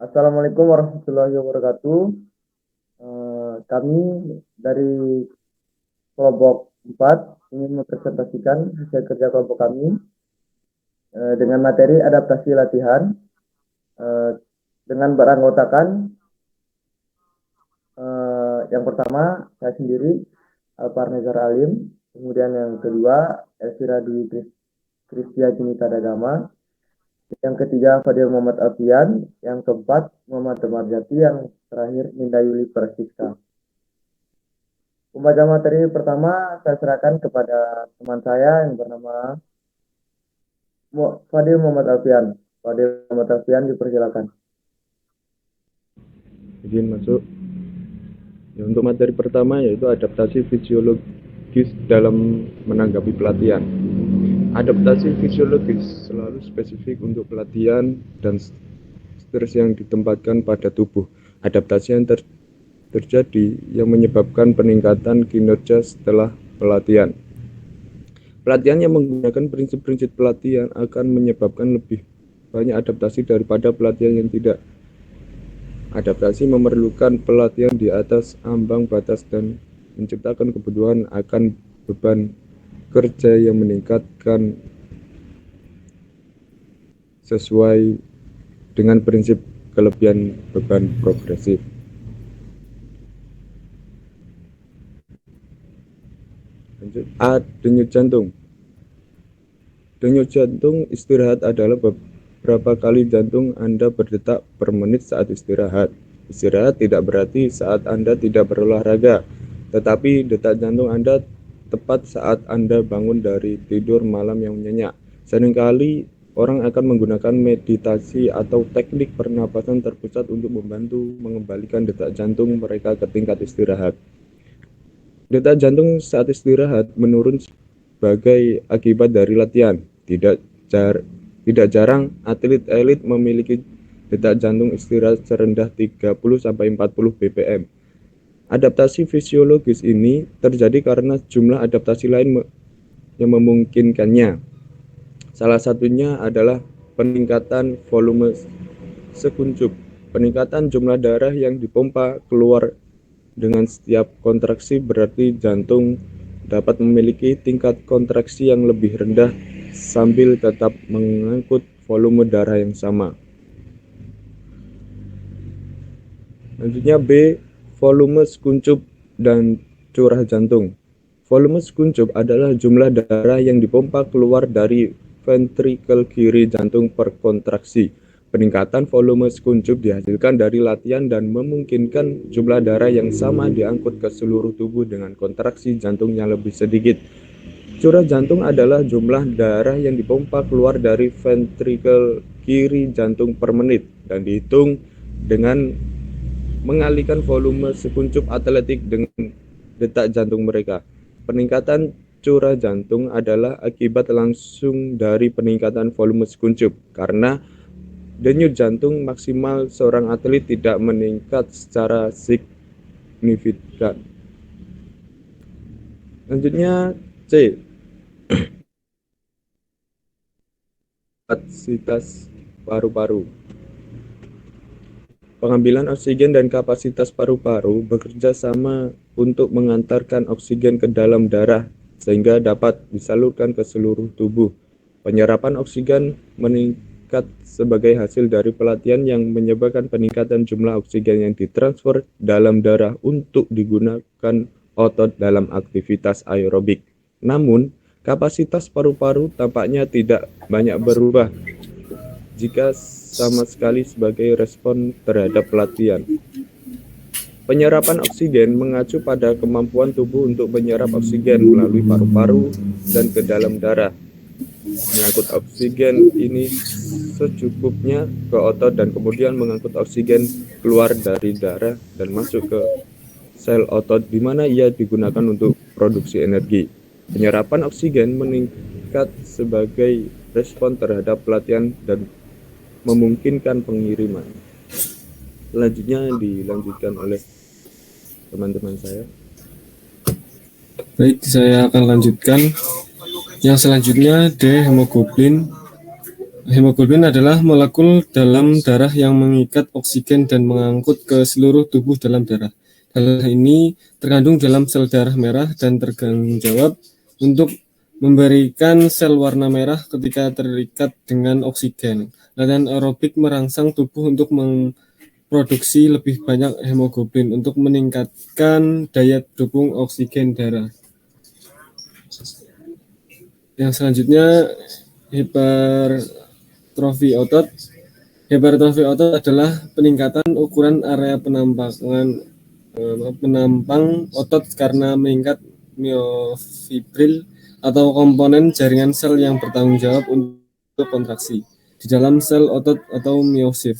Assalamualaikum warahmatullahi wabarakatuh. Kami dari kelompok 4 ingin mempresentasikan hasil kerja kelompok kami dengan materi adaptasi latihan dengan beranggotakan yang pertama saya sendiri Alparnezar Alim, kemudian yang kedua Elvira Dwi Kristia Junita Dagama, yang ketiga Fadil Muhammad Alfian, yang keempat Muhammad Demarjati, yang terakhir Ninda Yuli Prasiska. Pembaca materi pertama saya serahkan kepada teman saya yang bernama Fadil Muhammad Alfian. Fadil Muhammad Alfian, dipersilakan. Izin masuk. Ya, untuk materi pertama yaitu adaptasi fisiologis dalam menanggapi pelatihan. Adaptasi fisiologis selalu spesifik untuk pelatihan dan stres yang ditempatkan pada tubuh. Adaptasi yang terjadi yang menyebabkan peningkatan kinerja setelah pelatihan. Pelatihan yang menggunakan prinsip-prinsip pelatihan akan menyebabkan lebih banyak adaptasi daripada pelatihan yang tidak. Adaptasi memerlukan pelatihan di atas ambang batas dan menciptakan kebutuhan akan beban kerja yang meningkatkan sesuai dengan prinsip kelebihan beban progresif. Lanjut. A. Denyut jantung. Denyut jantung istirahat adalah berapa kali jantung Anda berdetak per menit saat istirahat. Istirahat tidak berarti saat Anda tidak berolahraga, tetapi detak jantung Anda tepat saat Anda bangun dari tidur malam yang nyenyak. Seringkali orang akan menggunakan meditasi atau teknik pernapasan terpusat untuk membantu mengembalikan detak jantung mereka ke tingkat istirahat. Detak jantung saat istirahat menurun sebagai akibat dari latihan. Tidak jarang atlet elit memiliki detak jantung istirahat serendah 30-40 bpm. Adaptasi fisiologis ini terjadi karena jumlah adaptasi lain yang memungkinkannya. Salah satunya adalah peningkatan volume sekuncup. Peningkatan jumlah darah yang dipompa keluar dengan setiap kontraksi berarti jantung dapat memiliki tingkat kontraksi yang lebih rendah sambil tetap mengangkut volume darah yang sama. Selanjutnya B. Volume sekuncup dan curah jantung. Volume sekuncup adalah jumlah darah yang dipompa keluar dari ventrikel kiri jantung per kontraksi. Peningkatan volume sekuncup dihasilkan dari latihan dan memungkinkan jumlah darah yang sama diangkut ke seluruh tubuh dengan kontraksi jantung yang lebih sedikit. Curah jantung adalah jumlah darah yang dipompa keluar dari ventrikel kiri jantung per menit dan dihitung dengan mengalihkan volume sekuncup atletik dengan detak jantung mereka. Peningkatan curah jantung adalah akibat langsung dari peningkatan volume sekuncup karena denyut jantung maksimal seorang atlet tidak meningkat secara signifikan. Selanjutnya C. Kapasitas paru-paru. Pengambilan oksigen dan kapasitas paru-paru bekerja sama untuk mengantarkan oksigen ke dalam darah sehingga dapat disalurkan ke seluruh tubuh. Penyerapan oksigen meningkat sebagai hasil dari pelatihan yang menyebabkan peningkatan jumlah oksigen yang ditransfer dalam darah untuk digunakan otot dalam aktivitas aerobik. Namun, kapasitas paru-paru tampaknya tidak banyak berubah jika sama sekali sebagai respon terhadap pelatihan. Penyerapan oksigen mengacu pada kemampuan tubuh untuk menyerap oksigen melalui paru-paru dan ke dalam darah. Mengangkut oksigen ini secukupnya ke otot dan kemudian mengangkut oksigen keluar dari darah dan masuk ke sel otot di mana ia digunakan untuk produksi energi. Penyerapan oksigen meningkat sebagai respon terhadap pelatihan dan memungkinkan pengiriman. Selanjutnya dilanjutkan oleh teman-teman saya. Baik, saya akan lanjutkan. Yang selanjutnya D. Hemoglobin. Hemoglobin adalah molekul dalam darah yang mengikat oksigen dan mengangkut ke seluruh tubuh dalam darah. Hal ini terkandung dalam sel darah merah dan bertanggung jawab untuk memberikan sel warna merah ketika terikat dengan oksigen. Latihan aerobik merangsang tubuh untuk memproduksi lebih banyak hemoglobin untuk meningkatkan daya dukung oksigen darah. Yang selanjutnya hipertrofi otot. Hipertrofi otot adalah peningkatan ukuran area penampang otot karena meningkat myofibril atau komponen jaringan sel yang bertanggung jawab untuk kontraksi di dalam sel otot atau myosit.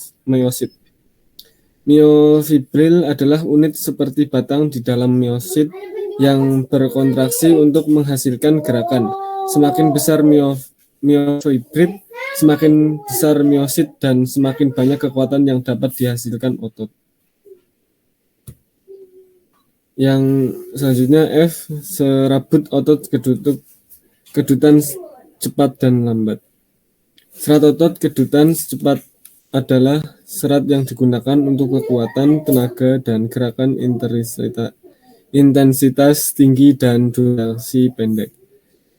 Myofibril adalah unit seperti batang di dalam myosit yang berkontraksi untuk menghasilkan gerakan. Semakin besar myofibril, semakin besar myosit dan semakin banyak kekuatan yang dapat dihasilkan otot. Yang selanjutnya F, serabut otot kedutan cepat dan lambat. Serat otot kedutan cepat adalah serat yang digunakan untuk kekuatan, tenaga, dan gerakan intensitas tinggi dan durasi pendek.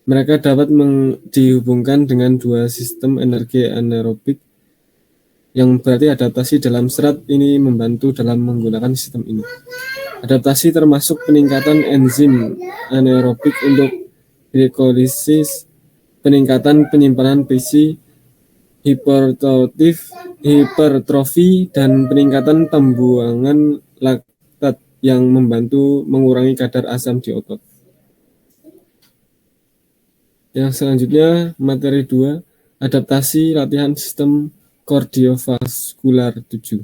Mereka dapat dihubungkan dengan dua sistem energi anaerobik, yang berarti adaptasi dalam serat ini membantu dalam menggunakan sistem ini. Adaptasi termasuk peningkatan enzim anaerobik untuk glikolisis, peningkatan penyimpanan PC, hipertrofi, dan peningkatan pembuangan laktat yang membantu mengurangi kadar asam di otot. Yang selanjutnya, materi 2, adaptasi latihan sistem kardiovaskular 7.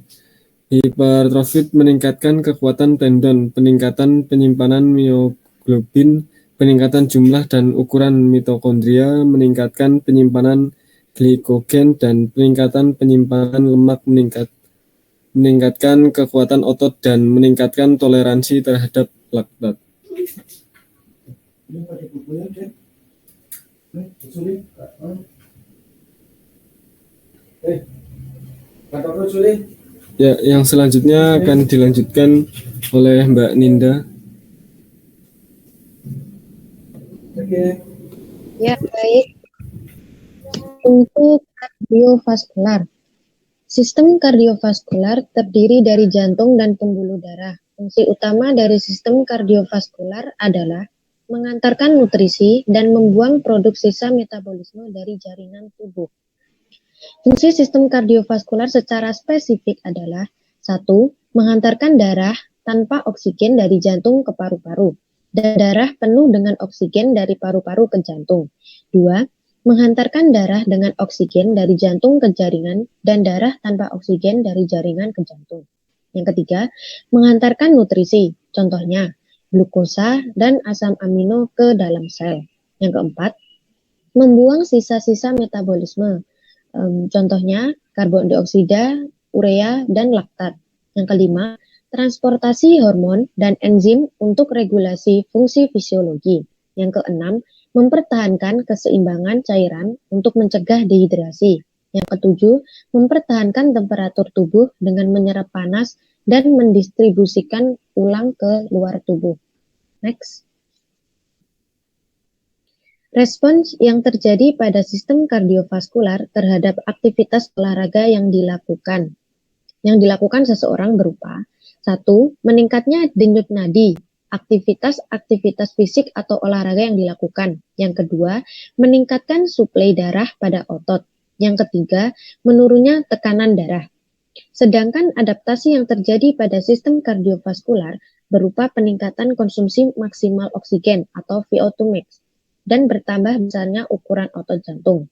Hipertrofi meningkatkan kekuatan tendon, peningkatan penyimpanan mioglobin, peningkatan jumlah dan ukuran mitokondria, meningkatkan penyimpanan glikogen, dan peningkatan penyimpanan lemak, meningkatkan kekuatan otot, dan meningkatkan toleransi terhadap laktat. Ya, yang selanjutnya akan dilanjutkan oleh Mbak Ninda. Ya, baik. Untuk kardiovaskular. Sistem kardiovaskular terdiri dari jantung dan pembuluh darah. Fungsi utama dari sistem kardiovaskular adalah mengantarkan nutrisi dan membuang produk sisa metabolisme dari jaringan tubuh. Fungsi sistem kardiovaskular secara spesifik adalah 1. Menghantarkan darah tanpa oksigen dari jantung ke paru-paru dan darah penuh dengan oksigen dari paru-paru ke jantung. 2. Menghantarkan darah dengan oksigen dari jantung ke jaringan dan darah tanpa oksigen dari jaringan ke jantung. Yang ketiga, menghantarkan nutrisi, contohnya glukosa dan asam amino ke dalam sel. Yang keempat, membuang sisa-sisa metabolisme, contohnya karbon dioksida, urea, dan laktat. Yang kelima, transportasi hormon dan enzim untuk regulasi fungsi fisiologi. Yang keenam, mempertahankan keseimbangan cairan untuk mencegah dehidrasi. Yang ketujuh, mempertahankan temperatur tubuh dengan menyerap panas dan mendistribusikan ulang ke luar tubuh. Next. Respons yang terjadi pada sistem kardiovaskular terhadap aktivitas olahraga yang dilakukan seseorang berupa 1. Meningkatnya denyut nadi, aktivitas fisik atau olahraga yang dilakukan. Yang kedua, meningkatkan suplai darah pada otot. Yang ketiga, menurunnya tekanan darah. Sedangkan adaptasi yang terjadi pada sistem kardiovaskular berupa peningkatan konsumsi maksimal oksigen atau VO2 max dan bertambah besarnya ukuran otot jantung.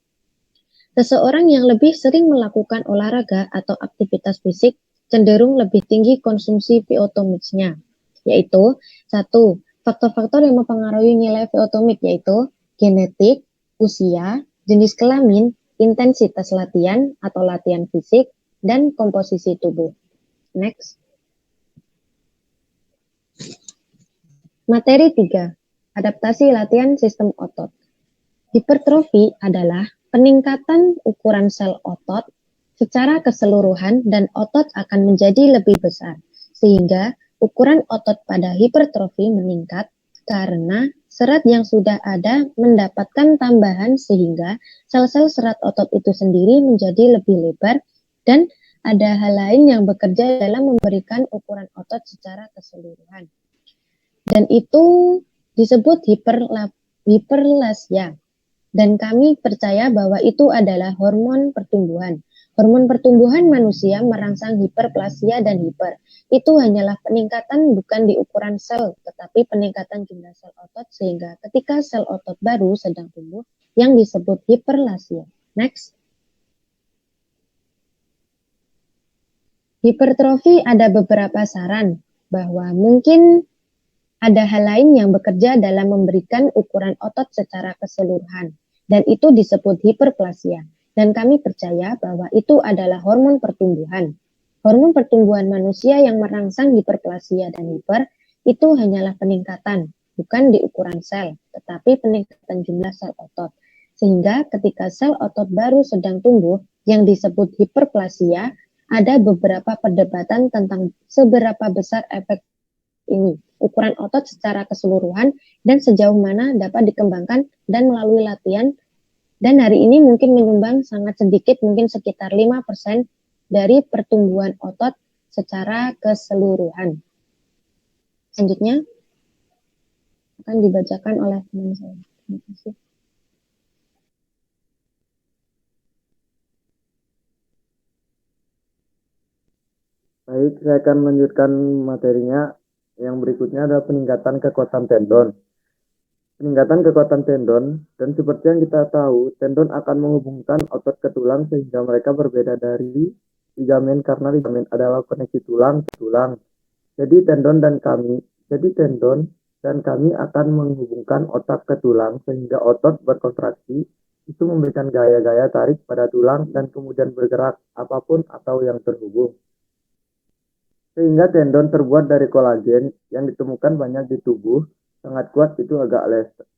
Seseorang yang lebih sering melakukan olahraga atau aktivitas fisik cenderung lebih tinggi konsumsi VO2 max-nya, yaitu 1. Faktor-faktor yang mempengaruhi nilai VO2 max yaitu genetik, usia, jenis kelamin, intensitas latihan atau latihan fisik, dan komposisi tubuh. Next. Materi 3. Adaptasi latihan sistem otot. Hipertrofi adalah peningkatan ukuran sel otot secara keseluruhan dan otot akan menjadi lebih besar, sehingga ukuran otot pada hipertrofi meningkat karena serat yang sudah ada mendapatkan tambahan sehingga sel-sel serat otot itu sendiri menjadi lebih lebar dan ada hal lain yang bekerja dalam memberikan ukuran otot secara keseluruhan. Dan itu disebut hiperplasia. Dan kami percaya bahwa itu adalah hormon pertumbuhan. Hormon pertumbuhan manusia merangsang hiperplasia dan hiper. Itu hanyalah peningkatan bukan di ukuran sel, tetapi peningkatan jumlah sel otot sehingga ketika sel otot baru sedang tumbuh yang disebut hiperplasia. Next. Hipertrofi ada beberapa saran bahwa mungkin ada hal lain yang bekerja dalam memberikan ukuran otot secara keseluruhan. Dan itu disebut hiperplasia. Dan kami percaya bahwa itu adalah hormon pertumbuhan. Hormon pertumbuhan manusia yang merangsang hiperplasia dan hiper itu hanyalah peningkatan, bukan di ukuran sel, tetapi peningkatan jumlah sel otot. Sehingga ketika sel otot baru sedang tumbuh, yang disebut hiperplasia, ada beberapa perdebatan tentang seberapa besar efek ini, ukuran otot secara keseluruhan, dan sejauh mana dapat dikembangkan dan melalui latihan. Dan hari ini mungkin menyumbang sangat sedikit, mungkin sekitar 5% dari pertumbuhan otot secara keseluruhan. Selanjutnya akan dibacakan oleh teman saya. Terima kasih. Baik, saya akan melanjutkan materinya. Yang berikutnya adalah peningkatan kekuatan tendon. Peningkatan kekuatan tendon, dan seperti yang kita tahu, tendon akan menghubungkan otot ke tulang sehingga mereka berbeda dari ligamen karena ligamen adalah koneksi tulang ke tulang. Jadi tendon dan kami akan menghubungkan otot ke tulang sehingga otot berkontraksi itu memberikan gaya-gaya tarik pada tulang dan kemudian bergerak apapun atau yang terhubung. Sehingga tendon terbuat dari kolagen yang ditemukan banyak di tubuh, sangat kuat, itu agak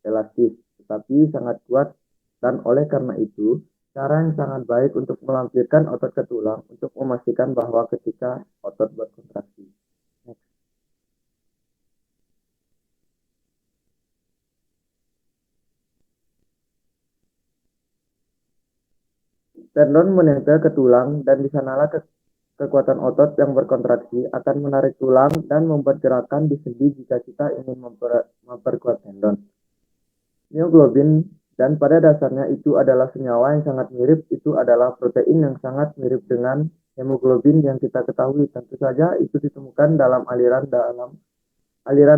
elastis, tetapi sangat kuat, dan oleh karena itu, cara yang sangat baik untuk melampirkan otot ke tulang untuk memastikan bahwa ketika otot berkontraksi. Tendon menempel ke tulang dan di sanalah kekuatan otot yang berkontraksi akan menarik tulang dan membuat gerakan di sendi jika kita ingin memperkuat tendon. Mioglobin, dan pada dasarnya itu adalah senyawa yang sangat mirip, itu adalah protein yang sangat mirip dengan hemoglobin yang kita ketahui. Tentu saja itu ditemukan dalam aliran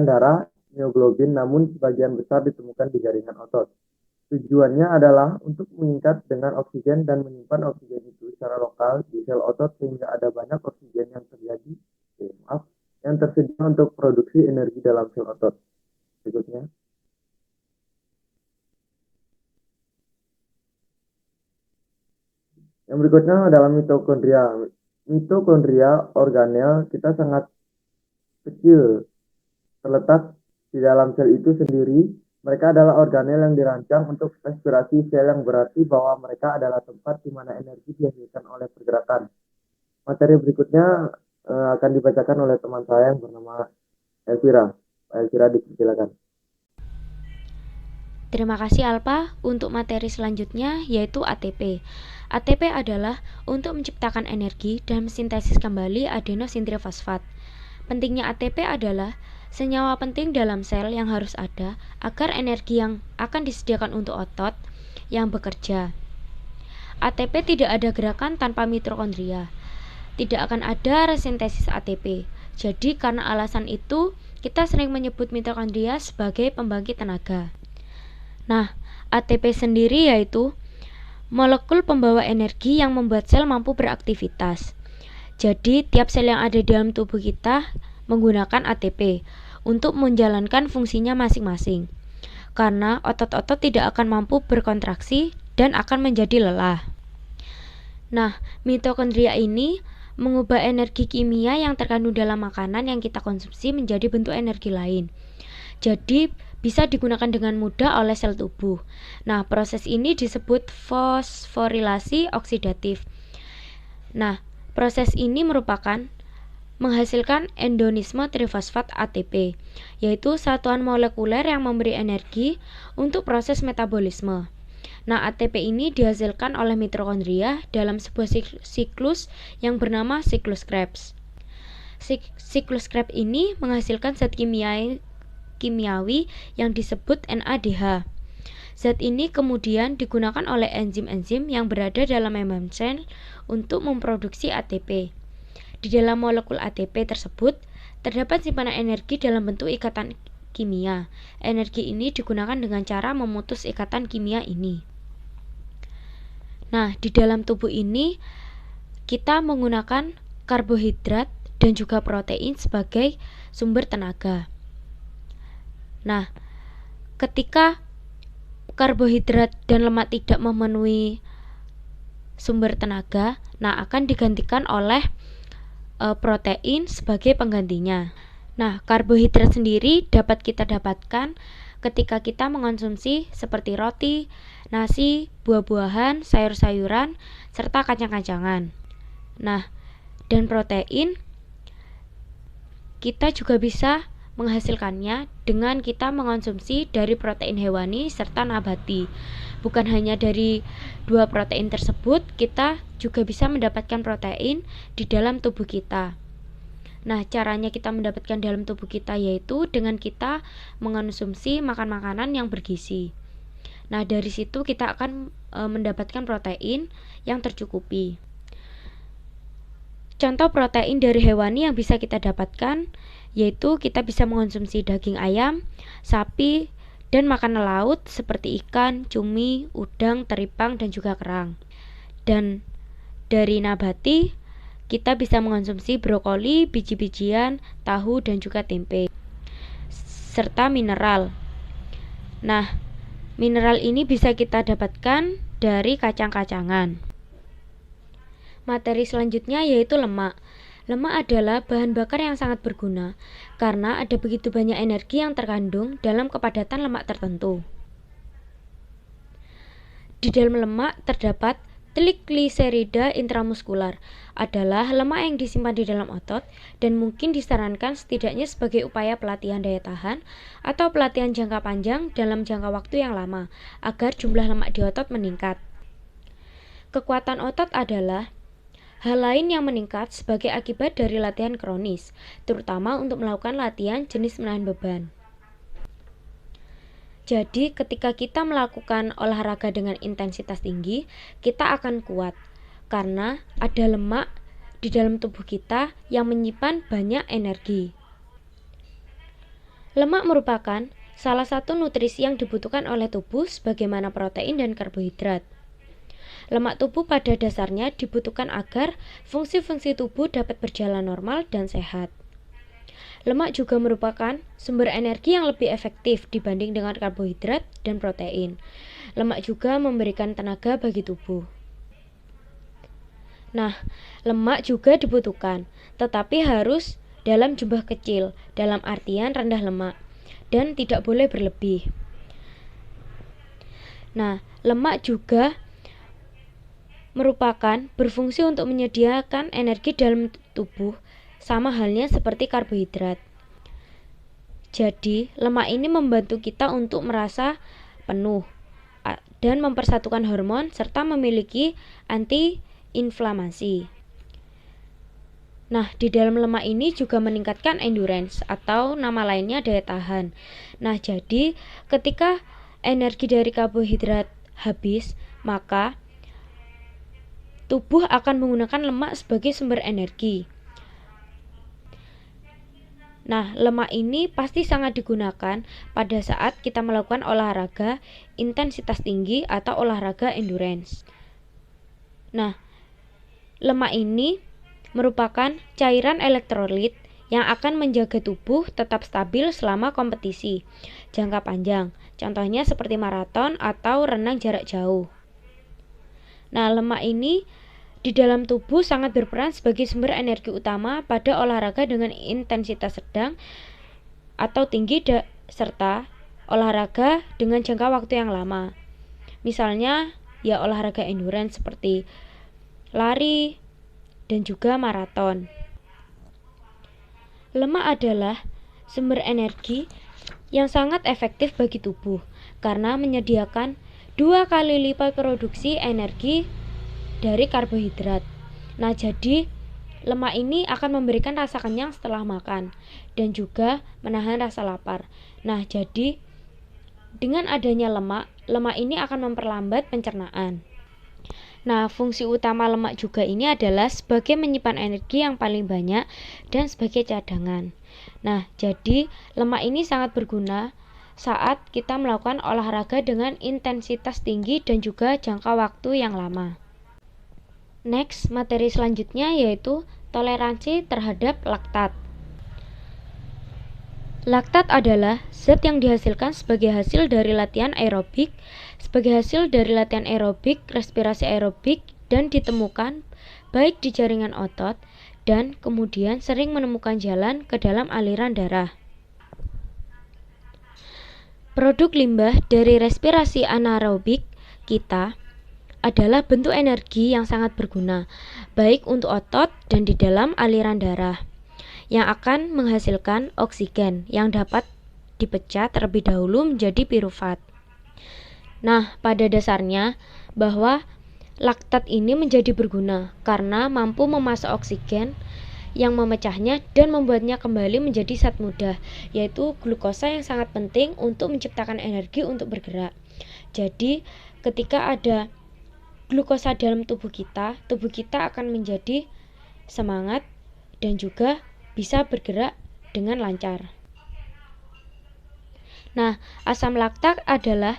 darah mioglobin, namun sebagian besar ditemukan di jaringan otot. Tujuannya adalah untuk mengikat dengan oksigen dan menyimpan oksigen itu secara lokal di sel otot sehingga ada banyak oksigen yang tersedia untuk produksi energi dalam sel otot. Berikutnya. Yang berikutnya adalah mitokondria. Mitokondria organel kita sangat kecil, terletak di dalam sel itu sendiri. Mereka adalah organel yang dirancang untuk respirasi sel, yang berarti bahwa mereka adalah tempat di mana energi dihasilkan oleh pergerakan. Materi berikutnya akan dibacakan oleh teman saya yang bernama Elvira. Elvira, dipersilakan. Terima kasih Alpa. Untuk materi selanjutnya yaitu ATP. ATP adalah untuk menciptakan energi dan mensintesis kembali adenosin trifosfat. Pentingnya ATP adalah senyawa penting dalam sel yang harus ada agar energi yang akan disediakan untuk otot yang bekerja. ATP tidak ada gerakan tanpa mitokondria. Tidak akan ada resintesis ATP. Jadi karena alasan itu, kita sering menyebut mitokondria sebagai pembangkit tenaga. Nah, ATP sendiri yaitu molekul pembawa energi yang membuat sel mampu beraktivitas. Jadi, tiap sel yang ada di dalam tubuh kita menggunakan ATP untuk menjalankan fungsinya masing-masing. Karena otot-otot tidak akan mampu berkontraksi dan akan menjadi lelah. Nah, mitokondria ini mengubah energi kimia yang terkandung dalam makanan yang kita konsumsi menjadi bentuk energi lain. Jadi, bisa digunakan dengan mudah oleh sel tubuh. Nah, proses ini disebut fosforilasi oksidatif. Nah, proses ini merupakan menghasilkan endonisme trifosfat ATP, yaitu satuan molekuler yang memberi energi untuk proses metabolisme. Nah, ATP ini dihasilkan oleh mitokondria dalam sebuah siklus yang bernama siklus Krebs. Siklus Krebs ini menghasilkan zat kimiawi yang disebut NADH. Zat ini kemudian digunakan oleh enzim-enzim yang berada dalam membran sel untuk memproduksi ATP. Di dalam molekul ATP tersebut terdapat simpanan energi dalam bentuk ikatan kimia. Energi ini digunakan dengan cara memutus ikatan kimia ini. Nah, di dalam tubuh ini kita menggunakan karbohidrat dan juga protein sebagai sumber tenaga. Nah, ketika karbohidrat dan lemak tidak memenuhi sumber tenaga, nah akan digantikan oleh protein sebagai penggantinya. Nah, karbohidrat sendiri dapat kita dapatkan ketika kita mengonsumsi seperti roti, nasi, buah-buahan, sayur-sayuran, serta kacang-kacangan. Nah, dan protein kita juga bisa menghasilkannya dengan kita mengonsumsi dari protein hewani serta nabati. Bukan hanya dari dua protein tersebut, kita juga bisa mendapatkan protein di dalam tubuh kita. Nah, caranya kita mendapatkan dalam tubuh kita yaitu dengan kita mengonsumsi makanan yang bergizi. Nah, dari situ kita akan mendapatkan protein yang tercukupi. Contoh protein dari hewani yang bisa kita dapatkan yaitu kita bisa mengonsumsi daging ayam, sapi, dan makanan laut seperti ikan, cumi, udang, teripang, dan juga kerang. Dan dari nabati, kita bisa mengonsumsi brokoli, biji-bijian, tahu, dan juga tempe. Serta mineral. Nah, mineral ini bisa kita dapatkan dari kacang-kacangan. Materi selanjutnya yaitu lemak. Lemak adalah bahan bakar yang sangat berguna karena ada begitu banyak energi yang terkandung dalam kepadatan lemak tertentu. Di dalam lemak terdapat trigliserida intramuskular, adalah lemak yang disimpan di dalam otot dan mungkin disarankan setidaknya sebagai upaya pelatihan daya tahan atau pelatihan jangka panjang dalam jangka waktu yang lama agar jumlah lemak di otot meningkat. Kekuatan otot adalah hal lain yang meningkat sebagai akibat dari latihan kronis, terutama untuk melakukan latihan jenis menahan beban. Jadi, ketika kita melakukan olahraga dengan intensitas tinggi, kita akan kuat, karena ada lemak di dalam tubuh kita yang menyimpan banyak energi. Lemak merupakan salah satu nutrisi yang dibutuhkan oleh tubuh sebagaimana protein dan karbohidrat. Lemak tubuh pada dasarnya dibutuhkan agar fungsi-fungsi tubuh dapat berjalan normal dan sehat. Lemak juga merupakan sumber energi yang lebih efektif dibanding dengan karbohidrat dan protein. Lemak juga memberikan tenaga bagi tubuh. Nah, lemak juga dibutuhkan, tetapi harus dalam jumlah kecil, dalam artian rendah lemak, dan tidak boleh berlebih. Nah, lemak juga merupakan berfungsi untuk menyediakan energi dalam tubuh, sama halnya seperti karbohidrat. Jadi, lemak ini membantu kita untuk merasa penuh dan mempersatukan hormon serta memiliki anti-inflamasi. Nah, di dalam lemak ini juga meningkatkan endurance atau nama lainnya daya tahan. Nah, jadi ketika energi dari karbohidrat habis, maka tubuh akan menggunakan lemak sebagai sumber energi. Nah, lemak ini pasti sangat digunakan pada saat kita melakukan olahraga intensitas tinggi atau olahraga endurance. Nah, lemak ini merupakan cairan elektrolit yang akan menjaga tubuh tetap stabil selama kompetisi jangka panjang. Contohnya seperti maraton atau renang jarak jauh. Nah, lemak ini di dalam tubuh sangat berperan sebagai sumber energi utama pada olahraga dengan intensitas sedang atau tinggi serta olahraga dengan jangka waktu yang lama. Misalnya ya olahraga endurance seperti lari dan juga maraton. Lemak adalah sumber energi yang sangat efektif bagi tubuh karena menyediakan 2 kali lipat produksi energi dari karbohidrat. Nah, jadi lemak ini akan memberikan rasa kenyang setelah makan dan juga menahan rasa lapar. Nah, jadi dengan adanya lemak ini akan memperlambat pencernaan. Nah, fungsi utama lemak juga ini adalah sebagai menyimpan energi yang paling banyak dan sebagai cadangan. Nah, jadi lemak ini sangat berguna saat kita melakukan olahraga dengan intensitas tinggi dan juga jangka waktu yang lama. Next, materi selanjutnya yaitu toleransi terhadap laktat. Laktat adalah zat yang dihasilkan sebagai hasil dari latihan aerobik, respirasi aerobik, dan ditemukan baik di jaringan otot dan kemudian sering menemukan jalan ke dalam aliran darah. Produk limbah dari respirasi anaerobik kita adalah bentuk energi yang sangat berguna, baik untuk otot dan di dalam aliran darah, yang akan menghasilkan oksigen yang dapat dipecah terlebih dahulu menjadi pirufat. Nah, pada dasarnya bahwa laktat ini menjadi berguna karena mampu memasak oksigen yang memecahnya dan membuatnya kembali menjadi zat mudah, yaitu glukosa yang sangat penting untuk menciptakan energi untuk bergerak. Jadi, ketika ada glukosa dalam tubuh kita akan menjadi semangat dan juga bisa bergerak dengan lancar. Nah, asam laktat adalah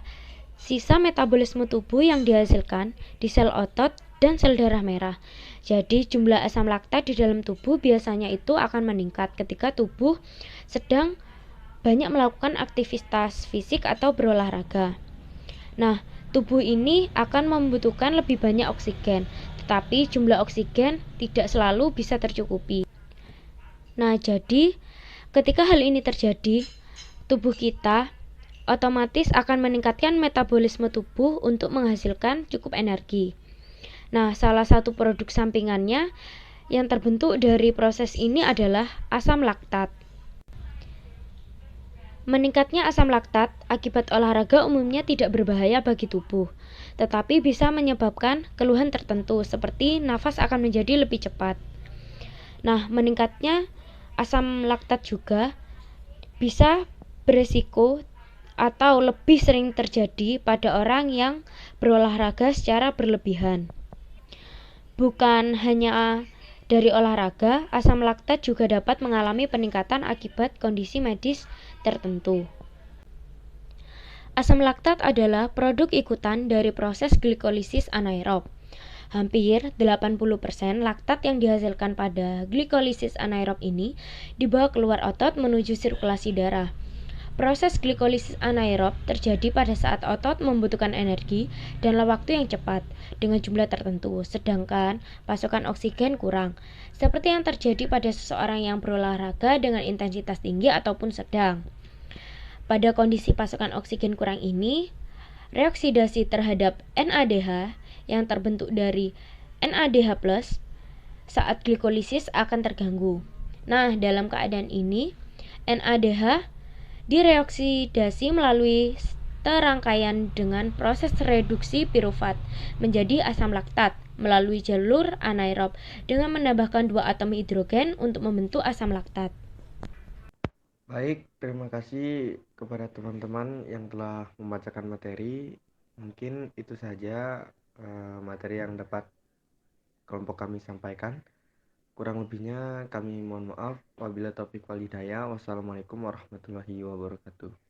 sisa metabolisme tubuh yang dihasilkan di sel otot dan sel darah merah. Jadi, jumlah asam laktat di dalam tubuh biasanya itu akan meningkat ketika tubuh sedang banyak melakukan aktivitas fisik atau berolahraga. Nah, tubuh ini akan membutuhkan lebih banyak oksigen, tetapi jumlah oksigen tidak selalu bisa tercukupi. Nah, jadi ketika hal ini terjadi, tubuh kita otomatis akan meningkatkan metabolisme tubuh untuk menghasilkan cukup energi. Nah, salah satu produk sampingannya yang terbentuk dari proses ini adalah asam laktat. Meningkatnya asam laktat akibat olahraga umumnya tidak berbahaya bagi tubuh, tetapi bisa menyebabkan keluhan tertentu seperti nafas akan menjadi lebih cepat. Nah, meningkatnya asam laktat juga bisa beresiko atau lebih sering terjadi pada orang yang berolahraga secara berlebihan. Bukan hanya dari olahraga, asam laktat juga dapat mengalami peningkatan akibat kondisi medis tertentu. Asam laktat adalah produk ikutan dari proses glikolisis anaerob. Hampir 80% laktat yang dihasilkan pada glikolisis anaerob ini dibawa keluar otot menuju sirkulasi darah. Proses glikolisis anaerob terjadi pada saat otot membutuhkan energi dalam waktu yang cepat dengan jumlah tertentu, sedangkan pasokan oksigen kurang, seperti yang terjadi pada seseorang yang berolahraga dengan intensitas tinggi ataupun sedang. Pada kondisi pasokan oksigen kurang ini, reoksidasi terhadap NADH yang terbentuk dari NADH+ saat glikolisis akan terganggu. Nah, dalam keadaan ini, NADH direoksidasi melalui serangkaian dengan proses reduksi pirufat menjadi asam laktat melalui jalur anaerob dengan menambahkan 2 atom hidrogen untuk membentuk asam laktat. Baik, terima kasih kepada teman-teman yang telah membacakan materi. Mungkin itu saja materi yang dapat kelompok kami sampaikan. Kurang lebihnya kami mohon maaf. Wabillahi taufiq wal hidayah. Wassalamualaikum warahmatullahi wabarakatuh.